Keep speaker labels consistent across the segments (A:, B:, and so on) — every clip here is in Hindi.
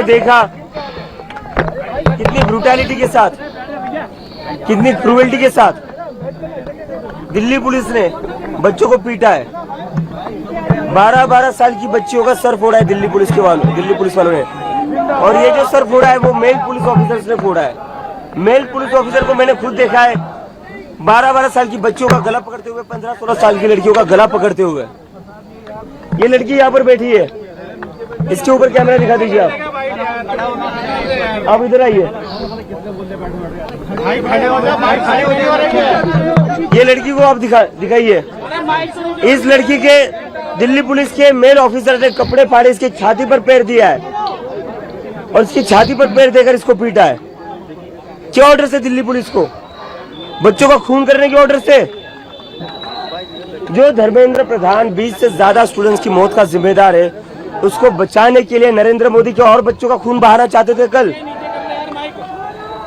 A: देखा कितनी ब्रूटैलिटी के साथ, कितनी क्रूएल्टी के साथ दिल्ली पुलिस ने बच्चों को पीटा है। 12-12 साल की बच्चियों का सर फोड़ा है दिल्ली पुलिस वालों ने। और ये जो सर फोड़ा है वो मेल पुलिस ऑफिसर्स ने फोड़ा है। मेल पुलिस ऑफिसर को मैंने खुद देखा है 12-12 साल की बच्चियों का गला पकड़ते हुए, 15-16 साल की लड़कियों का गला पकड़ते हुए। ये लड़की यहाँ पर बैठी है, इसके ऊपर कैमरा दिखा दीजिए आप इधर आइए। ये लड़की को आप दिखाइए। इस लड़की के दिल्ली पुलिस के मेल ऑफिसर ने कपड़े फाड़े इसके छाती पर पैर दिया है और इसकी छाती पर पैर देकर इसको पीटा है। क्या ऑर्डर से दिल्ली पुलिस को? बच्चों का खून करने के ऑर्डर से। जो धर्मेंद्र प्रधान 20 से ज्यादा स्टूडेंट्स की मौत का जिम्मेदार है, उसको बचाने के लिए नरेंद्र मोदी के और बच्चों का खून बहाना चाहते थे।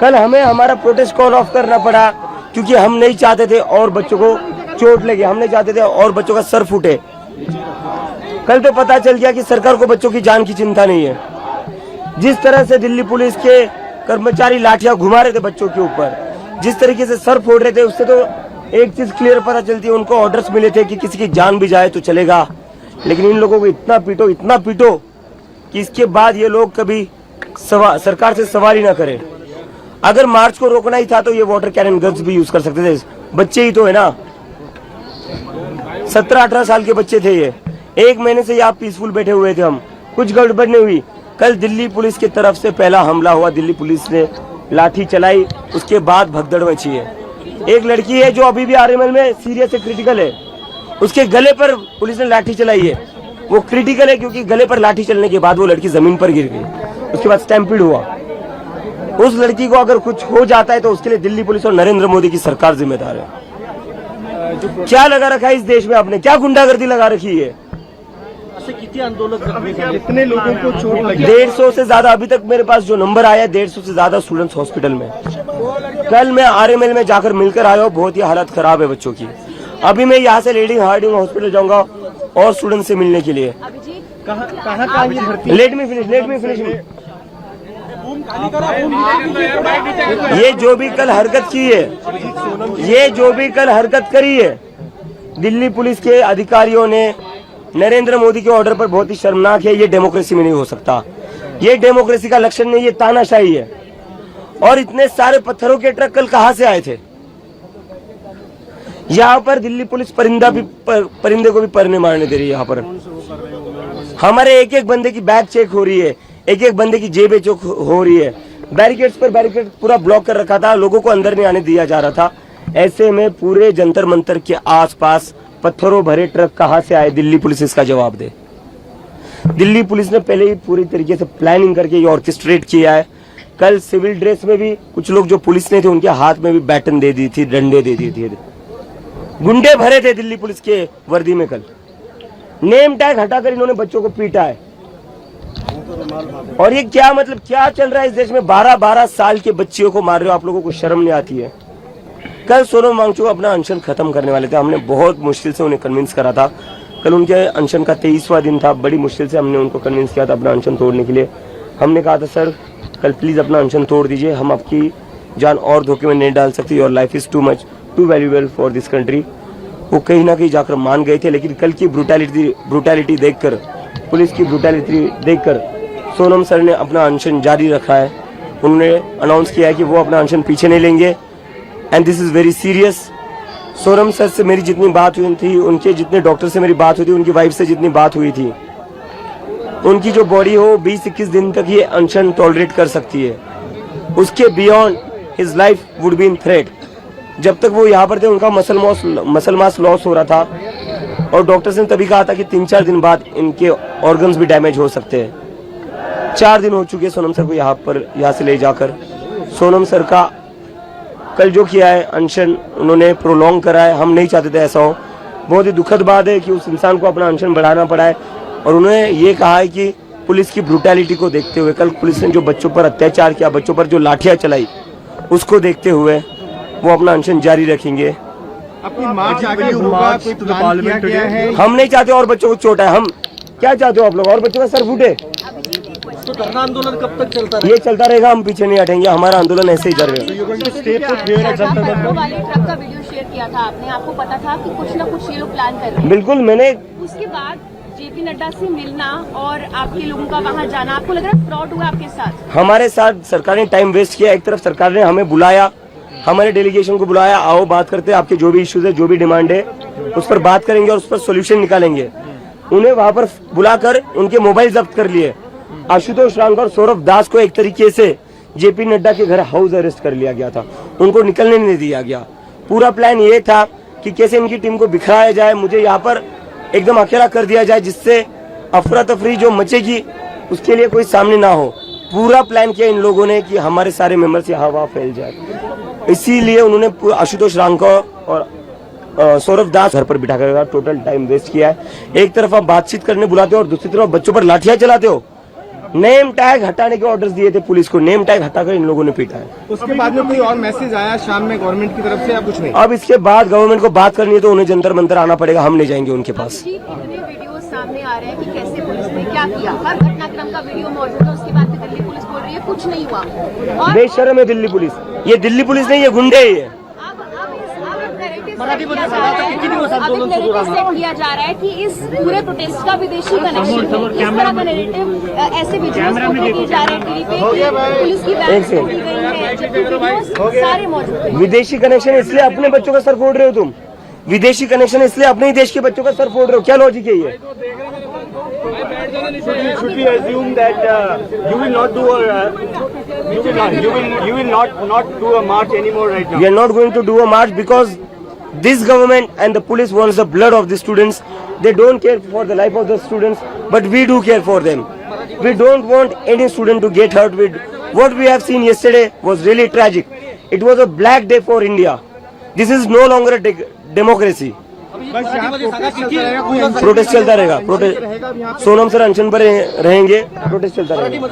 A: कल हमें हमारा प्रोटेस्ट कॉल ऑफ करना पड़ा क्योंकि हम नहीं चाहते थे और बच्चों को चोट लगे, हम नहीं चाहते थे और बच्चों का सर फूटे। कल तो पता चल गया कि सरकार को बच्चों की जान की चिंता नहीं है। जिस तरह से दिल्ली पुलिस के कर्मचारी लाठियां घुमा रहे थे बच्चों के ऊपर, जिस तरीके से सर फोड़ रहे थे, उससे तो एक चीज क्लियर पता चलती है, उनको ऑर्डर्स मिले थे कि किसी की जान भी जाए तो चलेगा, लेकिन इन लोगों को इतना पीटो कि इसके बाद ये लोग कभी सरकार से सवाल ही ना करें। अगर मार्च को रोकना ही था तो ये वाटर कैनन गन्स भी यूज कर सकते थे। बच्चे ही तो है ना, 17-18 साल के बच्चे थे ये। 1 महीने से आप पीसफुल बैठे हुए थे, हम कुछ गड़बड़ नहीं हुई। कल दिल्ली पुलिस की तरफ से पहला हमला हुआ, दिल्ली पुलिस ने लाठी चलाई, उसके बाद भगदड़ मची है। एक लड़की है जो अभी भी आरएमएल में सीरियस से क्रिटिकल है, उसके गले पर पुलिस ने लाठी चलाई है। वो क्रिटिकल है क्योंकि गले पर लाठी चलने के बाद वो लड़की जमीन पर गिर गई, उसके बाद स्टैम्पीड हुआ। उस लड़की को अगर कुछ हो जाता है तो उसके लिए दिल्ली पुलिस और नरेंद्र मोदी की सरकार जिम्मेदार है। क्या लगा रखा है इस देश में आपने, क्या गुंडागर्दी लगा रखी है?
B: कितने आंदोलन कितने लोगों को चोट लगी?
A: 150 से ज्यादा अभी तक मेरे पास जो नंबर आया है, 150 से ज्यादा स्टूडेंट्स हॉस्पिटल में। कल मैं आरएमएल में जाकर मिलकर आया हूँ, बहुत ही हालत खराब है बच्चों की। अभी मैं यहाँ से लीडिंग हार्डिंग हॉस्पिटल जाऊंगा और स्टूडेंट से मिलने के लिए। लेट मी फिनिश ये जो भी कल हरकत की है, ये जो भी कल हरकत करी है दिल्ली पुलिस के अधिकारियों ने नरेंद्र मोदी के ऑर्डर पर, बहुत ही शर्मनाक है। ये डेमोक्रेसी में नहीं हो सकता, ये डेमोक्रेसी का लक्षण नहीं, ये तानाशाही है। और इतने सारे पत्थरों के ट्रक कल कहां से आए थे? यहाँ पर दिल्ली पुलिस परिंदे को भी परने मारने दे रही है। यहाँ पर हमारे एक एक बंदे की बैग चेक हो रही है, एक एक बंदे की जेबें चेक हो रही है। बैरिकेड्स पर बैरिकेड पूरा ब्लॉक कर रखा था, लोगों को अंदर नहीं आने दिया जा रहा था। ऐसे में पूरे जंतर मंतर के आसपास पत्थरों भरे ट्रक कहां से आए? दिल्ली पुलिस इसका जवाब दे। दिल्ली पुलिस ने पहले ही पूरी तरीके से प्लानिंग करके ये ऑर्केस्ट्रेट किया है। कल सिविल ड्रेस में भी कुछ लोग जो पुलिस ने थे, उनके हाथ में भी बैटन दे दी थी, डंडे दे दिए थे, गुंडे भरे थे दिल्ली पुलिस के वर्दी में। कल नेम टैग हटाकर इन्होंने बच्चों को पीटा है। और ये क्या मतलब, क्या चल रहा है इस देश में? 12-12 साल के बच्चियों को मार रहे हो, आप लोगों को शर्म नहीं आती है? कल सोनम वांगचुक अपना अनशन खत्म करने वाले थे, हमने बहुत मुश्किल से उन्हें कन्विंस करा था। कल उनके अनशन का 23वां दिन था, बड़ी मुश्किल से हमने उनको कन्विंस किया था अपना अनशन तोड़ने के लिए। हमने कहा था सर कल प्लीज अपना अनशन तोड़ दीजिए, हम आपकी जान और धोखे में नहीं डाल सकते, your life is too valuable for this country. वो कहीं ना कहीं जाकर मान गए थे, लेकिन कल की ब्रूटैलिटी देखकर, पुलिस की ब्रूटैलिटी देखकर सोनम सर ने अपना अनशन जारी रखा है। उन्होंने अनाउंस किया है कि वो अपना अनशन पीछे नहीं लेंगे, and this is very serious. Sonam sir से मेरी जितनी बात हुई थी, उनके जितने डॉक्टर से मेरी बात हुई थी, उनकी वाइफ से जितनी बात हुई थी, उनकी जो बॉडी हो 20-21 दिन तक ये अनशन टॉलरेट कर सकती है। उसके beyond his life would be in threat. जब तक वो यहाँ पर थे उनका मसल मास लॉस हो रहा था, और डॉक्टर्स ने तभी कहा था कि 3-4 दिन बाद इनके ऑर्गन्स भी डैमेज हो सकते हैं। 4 दिन हो चुके सोनम सर को यहाँ से ले जाकर। सोनम सर का कल जो किया है अनशन, उन्होंने प्रोलॉन्ग करा है। हम नहीं चाहते थे ऐसा हो। बहुत ही दुखद बात है कि उस इंसान को अपना अनशन बढ़ाना पड़ा है। और उन्होंने ये कहा है कि पुलिस की ब्रूटैलिटी को देखते हुए, कल पुलिस ने जो बच्चों पर अत्याचार किया, बच्चों पर जो लाठियां चलाई, उसको देखते हुए वो अपना अनशन जारी रखेंगे। हम नहीं चाहते और बच्चों को चोट है। हम क्या चाहते हो आप लोग? और बच्चों का सर फूटे?
B: तो धरना आंदोलन कब तक चलता
A: ये चलता रहेगा, हम पीछे नहीं हटेंगे, हमारा आंदोलन ऐसे ही चलेगा।
C: मेट्रो वाले ट्रक का वीडियो शेयर किया था आपने, आपको पता था कि कुछ ना कुछ ये लोग प्लान कर रहे हैं।
A: बिल्कुल, मैंने
C: उसके बाद जेपी नड्डा से मिलना और आपके लोगों का वहाँ जाना, आपको लग रहा है फ्रॉड हुआ आपके साथ?
A: हमारे साथ सरकार ने टाइम वेस्ट किया। एक तरफ सरकार ने हमें बुलाया, हमारे डेलीगेशन को बुलाया, आओ बात करते हैं, आपके जो भी इश्यूज है, जो भी डिमांड है उस पर बात करेंगे और उस पर सोल्यूशन निकालेंगे। उन्हें वहां पर बुलाकर उनके मोबाइल जब्त कर लिए। आशुतोष रांग और सौरभ दास को एक तरीके से जेपी नड्डा के घर हाउस अरेस्ट कर लिया गया था, उनको निकलने नहीं दिया गया। पूरा प्लान ये था कि कैसे इनकी टीम को बिखराया जाए, मुझे यहाँ पर एकदम अकेला कर दिया जाए, जिससे अफरा तफरी जो मचेगी उसके लिए कोई सामने ना हो। पूरा प्लान किया इन लोगों ने कि हमारे सारे मेंबर से हवा फैल जाए, इसीलिए उन्होंने आशुतोष रांग को और सौरभ दास घर पर बिठा कर टोटल टाइम वेस्ट किया है। एक तरफ आप बातचीत करने बुलाते हो और दूसरी तरफ बच्चों पर लाठियां चलाते हो। नेम टैग हटाने के ऑर्डर्स दिए थे पुलिस को, नेम टैग हटाकर इन लोगों ने पीटा है।
D: उसके बाद में कोई और मैसेज आया शाम में गवर्नमेंट की तरफ से या कुछ नहीं?
A: अब इसके बाद गवर्नमेंट को बात करनी है तो उन्हें जंतर मंतर आना पड़ेगा, हम नहीं जाएंगे उनके पास।
C: जी, इतने वीडियो सामने आ रहे हैं कि कैसे पुलिस ने क्या किया, हर घटनाक्रम का वीडियो मौजूद है, उसके बाद भी दिल्ली पुलिस बोल रही है कुछ नहीं हुआ। और
A: बेशर्म है दिल्ली पुलिस, ये दिल्ली पुलिस नहीं, ये गुंडे ही है।
C: सेट किया जा रहा है कि इस पूरे प्रोटेस्ट का विदेशी कनेक्शन है, इस तरह का नैरेटिव ऐसे विजुअल्स फोटो किए जा रहे हैं टीवी पे कि पुलिस की वैन छोड़ी गई है, जबकि वीडियोस सारे मौजूद हैं।
A: विदेशी कनेक्शन इसलिए अपने बच्चों का सर फोड़ रहे हो तुम, विदेशी कनेक्शन इसलिए अपने ही देश के बच्चों का सर फोड़ रहे हो, क्या लॉजिक है ये?
E: Should we assume that you will not do a march anymore right now?
A: We are not going to do a march because this government and the police wants the blood of the students. They don't care for the life of the students, but we do care for them. We don't want any student to get hurt. With what we have seen yesterday was really tragic. It was a black day for India. This is no longer a democracy. Protest चलता रहेगा, सोनम सर अनशन पर रहेंगे, प्रोटेस्ट चलता रहेगा।